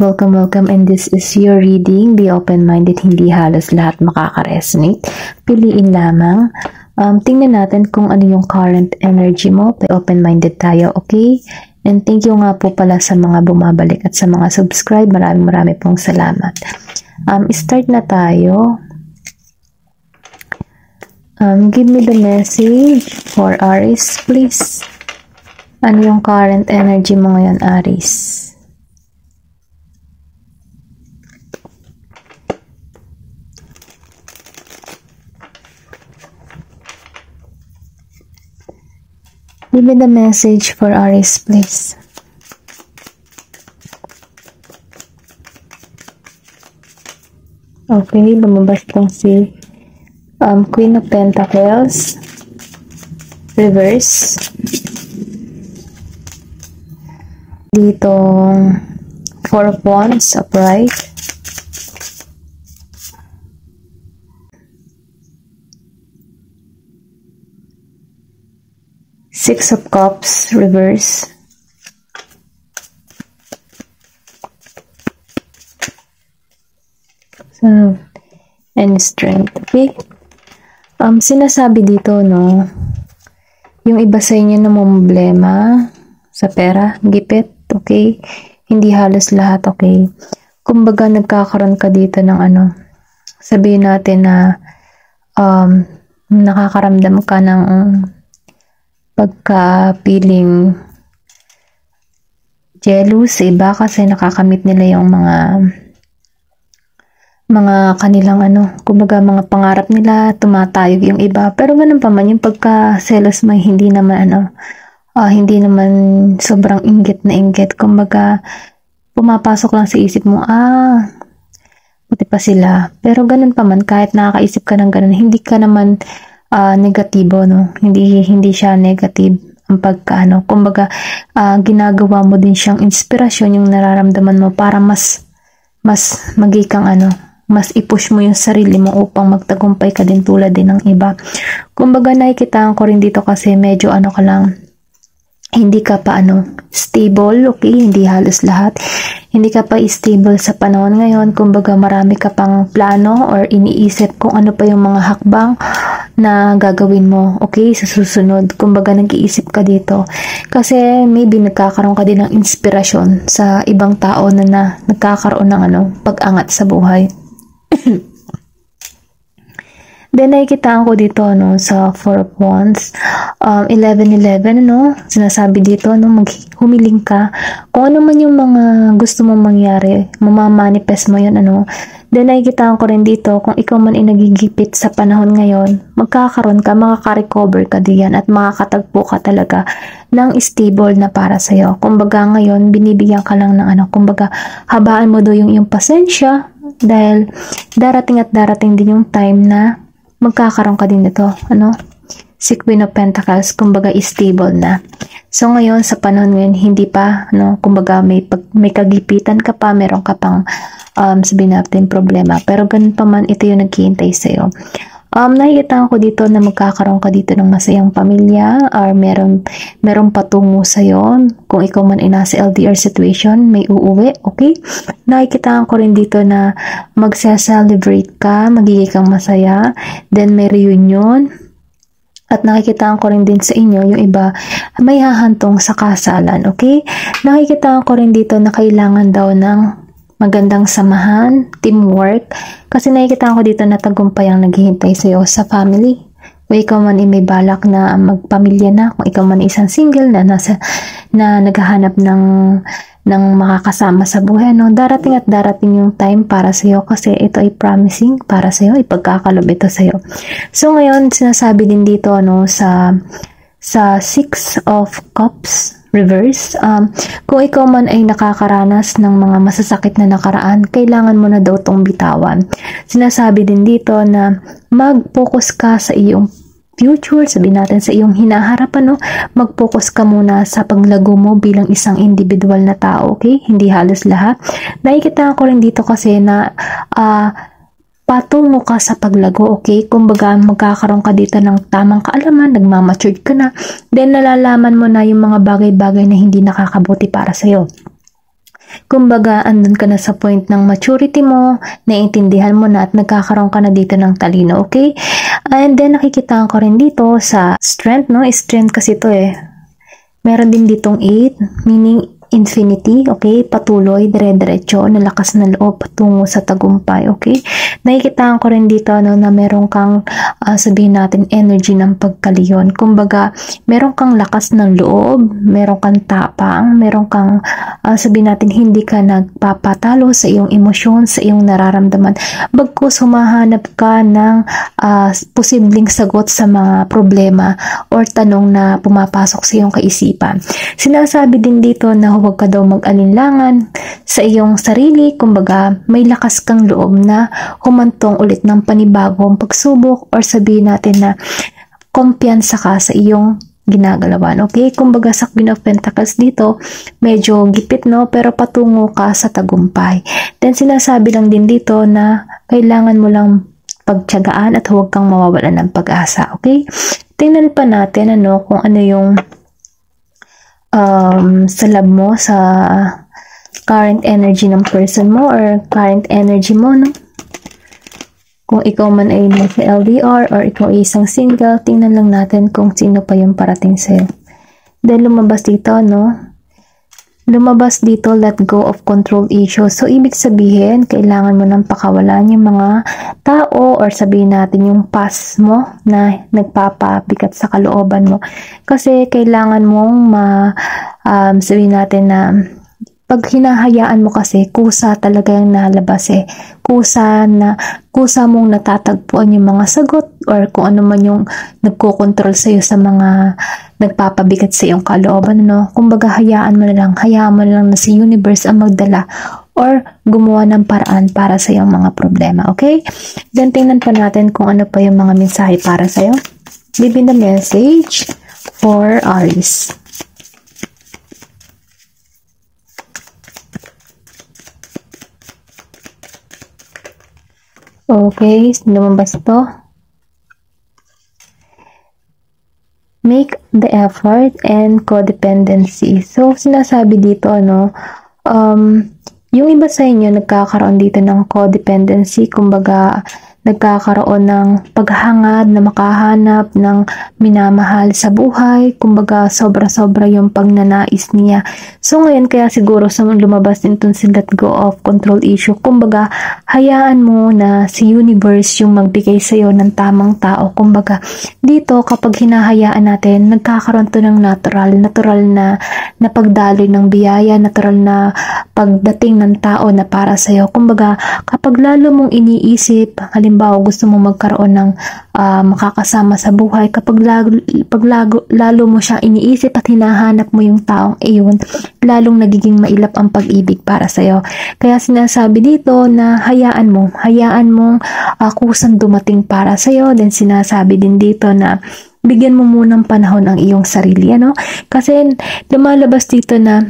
Welcome, and this is your reading. Be open-minded, hindi halos lahat makaka-resonate. Piliin lamang. Tingnan natin kung ano yung current energy mo. Be open-minded tayo, okay? And thank you nga po pala sa mga bumabalik at sa mga subscribe. Maraming pong salamat. Start na tayo. Give me the message for Aries, please. Ano yung current energy mo ngayon, Aries? Give me the message for Aries, please. Okay, lumabas pong si Queen of Pentacles, reverse. Dito, Four of Wands, upright. Six of Cups, reverse. So, and strength. Okay. Sinasabi dito, no, yung iba sa inyo na problema sa pera, gipit, okay? Hindi halos lahat, okay? Kumbaga, nagkakaroon ka dito ng sabihin natin na nakakaramdam ka ng pagka-feeling jealous sa iba kasi nakakamit nila yung mga kanilang kumbaga mga pangarap nila, tumatayog yung iba. Pero ganun pa man, yung pagka-selos may hindi naman sobrang inggit na inggit. Kumbaga, pumapasok lang sa isip mo, buti pa sila. Pero ganun pa man, kahit nakakaisip ka ng ganun, hindi ka naman negatibo, no? Hindi siya negative ang kumbaga, ginagawa mo din siyang inspirasyon yung nararamdaman mo para mas magikang mas i-push mo yung sarili mo upang magtagumpay ka din tulad din ng iba. Kumbaga, nakikitaan ko rin dito kasi medyo ka lang, hindi ka pa stable, okay? Hindi halos lahat. Hindi ka pa stable sa panahon ngayon. Kumbaga, marami ka pang plano or iniisip kung ano pa yung mga hakbang na gagawin mo, okay, sa susunod. Kumbaga, nag-iisip ka dito. Kasi maybe nagkakaroon ka din ng inspirasyon sa ibang tao na nagkakaroon ng pag-angat sa buhay. Then, nakikitaan ko dito, sa Four of Wands, 11-11, sinasabi dito, humiling ka. Kung ano man yung mga gusto mong mangyari, mamamanifest mo yun, Then, nakikitaan ko rin dito, kung ikaw man ay nagigipit sa panahon ngayon, magkakaroon ka, makaka-recover ka diyan, at makakatagpo ka talaga ng stable na para sa'yo. Kumbaga, ngayon, binibigyan ka lang ng kumbaga, habaan mo do yung pasensya, dahil darating din yung time na magkakaroon ka din nito, si Queen of Pentacles, kumbaga stable na. So ngayon, sa panahon ngayon, hindi pa, kumbaga may kagipitan ka pa, meron ka pang, sabihin natin, problema. Pero ganun pa man, ito yung naghihintay sa'yo. Nakikita ko dito na magkakaroon ka dito ng masayang pamilya or meron patungo sa'yo. Kung ikaw man ay nasa LDR situation, may uuwi, okay? Nakikita ko rin dito na magsa-celebrate ka, magiging kang masaya, then may reunion. At nakikita ko rin din sa inyo, yung iba may hahantong sa kasalan, okay? Nakikita ko rin dito na kailangan daw ng magandang samahan, teamwork, kasi nakikita ko dito na tagumpay ang naghihintay sa'yo sa family. Kung ikaw man ay may balak na magpamilya na, kung ikaw man isang single na naghahanap ng makakasama sa buhay, darating at darating yung time para sa'yo kasi ito ay promising para sa'yo, ipagkakalob ito sa'yo. So ngayon, sinasabi din dito sa Six of Cups, reverse, kung ikaw man ay nakakaranas ng mga masasakit na nakaraan, kailangan mo na daw tong bitawan. Sinasabi din dito na mag-focus ka sa iyong future, sabihin natin sa iyong hinaharap, mag-focus ka muna sa paglago mo bilang isang individual na tao, okay? Hindi halos lahat. Nakikita ko rin dito kasi na patungo ka sa paglago, okay? Kumbaga, magkakaroon ka dito ng tamang kaalaman, nagmamature ka na, then nalalaman mo na yung mga bagay-bagay na hindi nakakabuti para sa'yo. Kumbaga, andun ka na sa point ng maturity mo, naiintindihan mo na at nagkakaroon ka na dito ng talino, okay? And then, nakikita ko rin dito sa strength, no? Strength kasi to eh. Meron din ditong 8, meaning infinity, okay? Patuloy, dire-diretso, nalakas na loob patungo sa tagumpay, okay? Nakikita ko rin dito no, na meron kang sabihin natin energy ng pagkaliyon. Kumbaga, meron kang lakas ng loob, meron kang tapang, meron kang sabihin natin hindi ka nagpapatalo sa iyong emosyon, sa iyong nararamdaman. Bagkus humahanap ka ng posibleng sagot sa mga problema or tanong na pumapasok sa iyong kaisipan. Sinasabi din dito na huwag ka daw mag-alinlangan sa iyong sarili, kumbaga may lakas kang loob na humantong ulit ng panibagong pagsubok or sabihin natin na kumpiyansa ka sa iyong ginagalawan, okay? Kumbaga sa Queen of Pentacles dito, medyo gipit no, pero patungo ka sa tagumpay. Then sinasabi lang din dito na kailangan mo lang pagtiyagaan at huwag kang mawawalan ng pag-asa, okay? Tingnan pa natin ano, kung ano yung sa lab mo, sa current energy ng person mo or current energy mo, no? Kung ikaw man ay nasa LDR or ikaw ay isang single, tingnan lang natin kung sino pa yung parating sa'yo. Then lumabas dito, no? Lumabas dito, let go of control issues. So, ibig sabihin, kailangan mo nang pakawalan yung mga tao or sabihin natin yung past mo na nagpapabigat sa kalooban mo. Kasi kailangan mong sabihin natin na pag hinahayaan mo kasi, kusa talaga yung nalabas eh. Kusa mong natatagpuan yung mga sagot or kung ano man yung nagkokontrol sa'yo sa mga nagpapabigat sa iyong kalooban, no? Kumbaga, hayaan mo na lang na si universe ang magdala or gumawa ng paraan para sa iyong mga problema, okay? Then, tingnan pa natin kung ano pa yung mga mensahe para sa'yo. Give me the message for Aries. Okay, lumabas to. Make the effort and codependency. So, sinasabi dito, ano, yung iba sa inyo nagkakaroon dito ng codependency, kumbaga, nagkakaroon ng paghangad na makahanap ng minamahal sa buhay, kumbaga sobra-sobra yung pagnanais niya. So ngayon kaya siguro sa lumabas din itong si let go of control issue, kumbaga hayaan mo na si universe yung magbigay sa'yo ng tamang tao. Kumbaga dito kapag hinahayaan natin, nagkakaroon to ng natural na pagdaloy ng biyaya, natural na pagdating ng tao na para sa'yo. Kumbaga kapag lalo mong iniisip, halimbawa gusto mo magkaroon ng makakasama sa buhay, kapag lalo mo siyang iniisip at hinahanap mo yung taong iyon, lalong nagiging mailap ang pag-ibig para sa'yo. Kaya sinasabi dito na hayaan mong kusang dumating para sa'yo. Then sinasabi din dito na bigyan mo munang panahon ang iyong sarili, ano? Kasi lumalabas dito na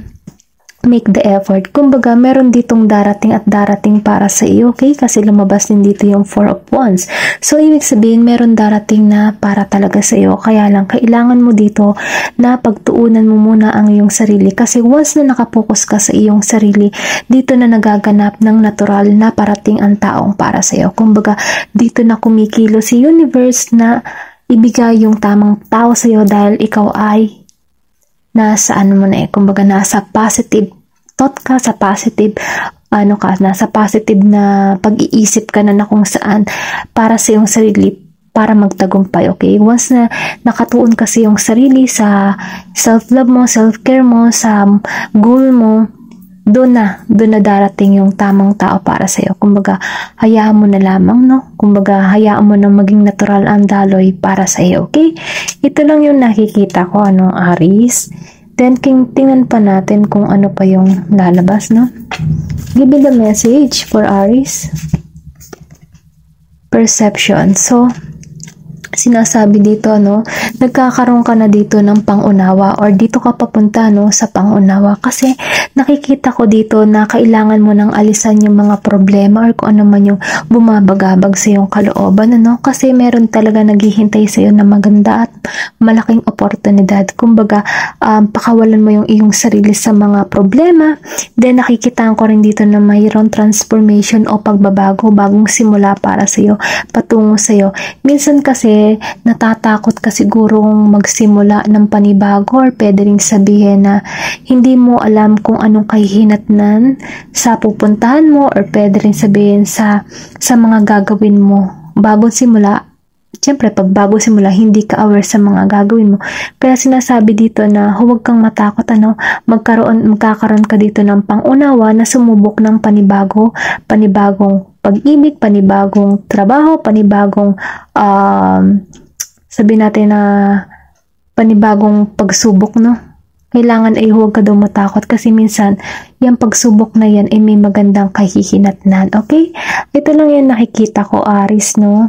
make the effort. Kumbaga, meron ditong darating para sa iyo, okay? Kasi lumabas din dito yung 4 of Wands. So, ibig sabihin, meron darating na para talaga sa iyo. Kaya lang, kailangan mo dito na pagtuunan mo muna ang iyong sarili. Kasi once na nakapokus ka sa iyong sarili, dito na nagaganap ng natural na parating ang taong para sa iyo. Kumbaga, dito na kumikilo si universe na ibigay yung tamang tao sa iyo dahil ikaw ay nasa kumbaga nasa positive thought ka, sa positive nasa positive na pag-iisip ka na kung saan para sa iyong sarili, para magtagumpay, okay? Once na nakatuon kasi yung sarili sa self-love mo, self-care mo, sa goal mo, doon na darating yung tamang tao para sa iyo. Kumbaga, hayaan mo na lamang, no? Kumbaga, hayaan mo na maging natural ang daloy para sa iyo, okay? Ito lang yung nakikita ko, Aries. Then, tingnan pa natin kung ano pa yung lalabas, no? Give me the message for Aries. Perception. So, sinasabi dito, ano, nagkakaroon ka na dito ng pangunawa or dito ka papunta, no, sa pangunawa. Kasi nakikita ko dito na kailangan mo nang alisan yung mga problema or kung ano man yung bumabagabag sa iyong kalooban, ano. Kasi meron talaga naghihintay sa iyo na maganda at malaking oportunidad. Kumbaga, pakawalan mo yung iyong sarili sa mga problema. Then, nakikita ko rin dito na mayroong transformation o pagbabago, bagong simula para sa iyo, patungo sa iyo. Minsan kasi natatakot ka sigurong magsimula ng panibago or pwede ring sabihin na hindi mo alam kung anong kahihinatnan sa pupuntahan mo or pwede ring sabihin sa mga gagawin mo bago simula. Siyempre, pag bago simula, hindi ka aware sa mga gagawin mo. Kaya sinasabi dito na huwag kang matakot, ano, magkakaroon ka dito ng pangunawa na sumubok ng panibagong pag-ibig, panibagong trabaho, panibagong, sabi natin na panibagong pagsubok, no? Kailangan ay huwag ka daw matakot kasi minsan, yung pagsubok na yan ay may magandang kahihinatnan. Okay? Ito lang yung nakikita ko, Aries, no?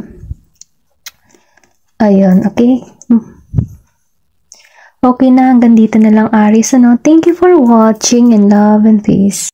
Ayun, okay? Okay na, hanggang dito na lang, Aries, ano? Thank you for watching and love and peace.